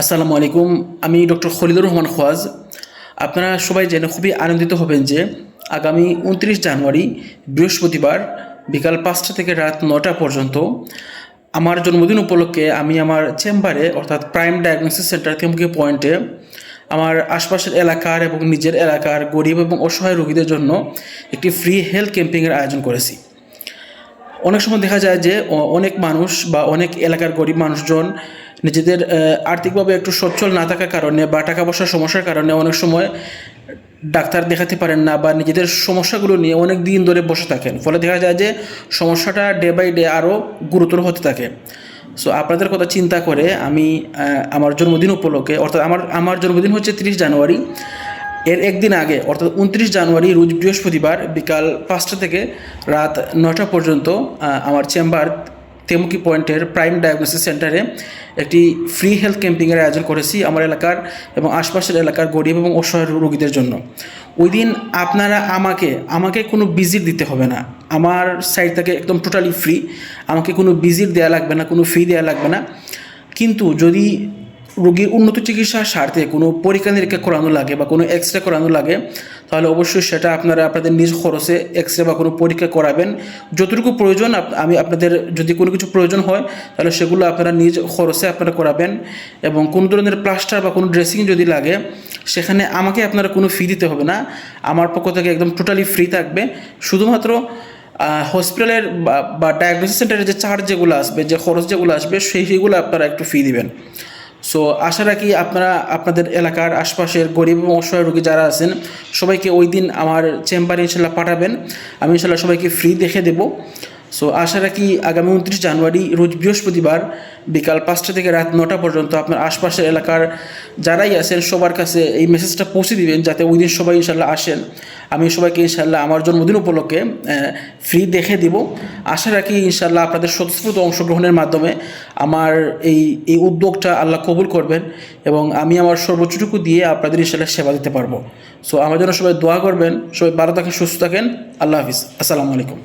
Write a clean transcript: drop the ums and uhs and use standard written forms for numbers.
আসসালামু আলাইকুম। আমি ডক্টর খলিলুর রহমান খোয়াজ। আপনারা সবাই জেনে খুবই আনন্দিত হবেন যে আগামী 29 জানুয়ারি বৃহস্পতিবার বিকাল 5টা থেকে রাত 9টা পর্যন্ত আমার জন্মদিন উপলক্ষে আমি আমার চেম্বারে অর্থাৎ প্রাইম ডায়াগনোসিস সেন্টার তেমুকি পয়েন্টে আমার আশপাশের এলাকার এবং নিজের এলাকার গরিব এবং অসহায় রোগীদের জন্য একটি ফ্রি হেলথ ক্যাম্পিংয়ের আয়োজন করেছি। অনেক সময় দেখা যায় যে অনেক মানুষ বা অনেক এলাকার গরিব মানুষজন নিজেদের আর্থিকভাবে একটু সচ্ছল না থাকার কারণে বা টাকা পয়সার সমস্যার কারণে অনেক সময় ডাক্তার দেখাতে পারেন না বা নিজেদের সমস্যাগুলো নিয়ে অনেক দিন ধরে বসে থাকেন। ফলে দেখা যায় যে সমস্যাটা ডে বাই ডে আরও গুরুতর হতে থাকে। সো আপনাদের কথা চিন্তা করে আমি আমার জন্মদিন উপলক্ষে, অর্থাৎ আমার জন্মদিন হচ্ছে 30 জানুয়ারি, এর একদিন আগে অর্থাৎ 29 জানুয়ারি রোজ বৃহস্পতিবার বিকাল 5টা থেকে রাত 9টা পর্যন্ত আমার চেম্বার তেমুকি পয়েন্টের প্রাইম ডায়াগনোসিস সেন্টারে একটি ফ্রি হেলথ ক্যাম্পিংয়ের আয়োজন করেছি আমার এলাকার এবং আশপাশের এলাকার গরিব এবং অসহায় রোগীদের জন্য। ওই দিন আপনারা আমাকে কোনো ভিজিট দিতে হবে না, আমার সাইড থেকে একদম টোটালি ফ্রি। আমাকে কোনো ভিজিট দেওয়া লাগবে না, কোনো ফি দেওয়া লাগবে না। কিন্তু যদি রোগীর উন্নত চিকিৎসার স্বার্থে কোনো পরীক্ষা নিরীক্ষা করানো লাগে বা কোনো এক্স রে করানো লাগে, তাহলে অবশ্যই সেটা আপনারা আপনাদের নিজ খরচে এক্স রে বা কোনো পরীক্ষা করাবেন। যতটুকু প্রয়োজন আমি আপনাদের যদি কোনো কিছু প্রয়োজন হয় তাহলে সেগুলো আপনারা নিজ খরচে আপনারা করাবেন। এবং কোনো ধরনের প্লাস্টার বা কোনো ড্রেসিং যদি লাগে সেখানে আমাকে আপনারা কোনো ফি দিতে হবে না, আমার পক্ষ থেকে একদম টোটালি ফ্রি থাকবে। শুধুমাত্র হসপিটালের বা ডায়াগনোসিস সেন্টারের যে চার্জ যেগুলো আসবে, যে খরচ যেগুলো আসবে সেইগুলো আপনারা একটু ফি দিবেন। সো আশা রাখি আপনারা আপনাদের এলাকার আশপাশের গরিব এবং অসহায় রোগী যারা আছেন সবাইকে ওই দিন আমার চেম্বারে ইনশাল্লাহ পাঠাবেন। আমি ইনশাল্লাহ সবাইকে ফ্রি দেখে দেব। সো আশা রাখি আগামী 29 জানুয়ারি রোজ বৃহস্পতিবার বিকাল 5টা থেকে রাত 9টা পর্যন্ত আপনার আশপাশের এলাকার যারাই আছেন সবার কাছে এই মেসেজটা পৌঁছে দিবেন যাতে ওই দিন সবাই ইনশাল্লাহ আসেন। আমি সবাইকে ইনশাল্লাহ আমার জন্মদিন উপলক্ষে ফ্রি দেখে দিব। আশা রাখি ইনশাল্লাহ আপনাদের স্বতঃস্ফূর্ত অংশগ্রহণের মাধ্যমে আমার এই উদ্যোগটা আল্লাহ কবুল করবেন এবং আমি আমার সর্বোচ্চটুকু দিয়ে আপনাদের ইনশাল্লাহ সেবা দিতে পারবো। সো আমার জন্য সবাই দোয়া করবেন। সবাই ভালো থাকেন, সুস্থ থাকেন। আল্লাহ হাফিজ। আসসালামু আলাইকুম।